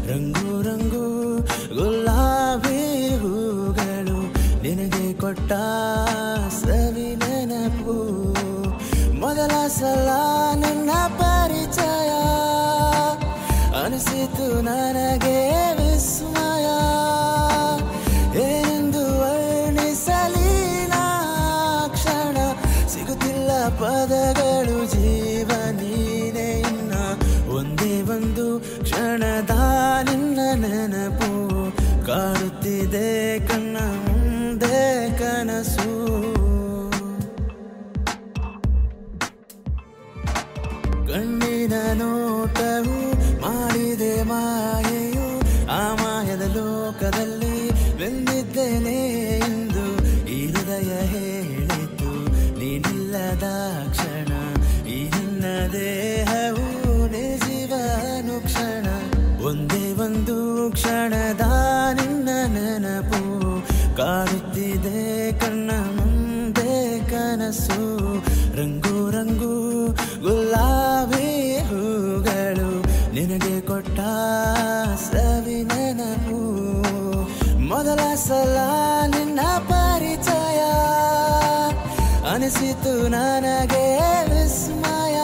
ರಂಗು ರಂಗು ಗುಲಾಬಿ ಹೂಗಳು ನಿನಗೆ ಕೊಟ್ಟ ಸವಿ ನೆನಪು ಮೊದಲ ಸಲ ನಿನ್ನ ಪರಿಚಯ ಅನಿಸಿತು ನನಗೆ ವಿಸ್ಮಯ ಏನೆಂದು ವರ್ಣಿಸಲಿ ನಾ ಕ್ಷಣ ಸಿಗುತ್ತಿಲ್ಲ ಪದಗಳು ಜೀವ ನೀನೇ ಇನ್ನ ಒಂದೇ ಒಂದು ಕ್ಷಣದ ನಿನ್ನ ನೆನಪು ಕಾಡುತ್ತಿದೆ ಕಣ್ಣ ಮುಂದೆ ಕನಸು ಕಣ್ಣಿನ ನೋಟವು ಮಾಡಿದೆ ಮಾಯೆಯು ಆ ಮಾಯದ ಲೋಕದಲ್ಲಿ ಬೆಂದಿದ್ದೇನೆ ಎಂದು ಈ ಹೃದಯ ಹೇಳಿತು ನೀನಿಲ್ಲದ ಕ್ಷಣ ಈ ನನ್ನ ದೇಹವು ನಿಜೀವನು ಕ್ಷಣ ಒಂದೇ ಒಂದು ಕ್ಷಣದ ನಿನ್ನ ನೆನಪು ಕಾಡುತ್ತಿದೆ ಕಣ್ಣ ಮುಂದೆ ಕನಸು ರಂಗು ರಂಗು ಗುಲಾಬಿ ಹೂಗಳು ನಿನಗೆ ಕೊಟ್ಟ ಸವಿ ನೆನಪು ಮೊದಲ ಸಲ ನಿನ್ನ ಪರಿಚಯ ಅನಿಸಿತು ನನಗೆ ವಿಸ್ಮಯ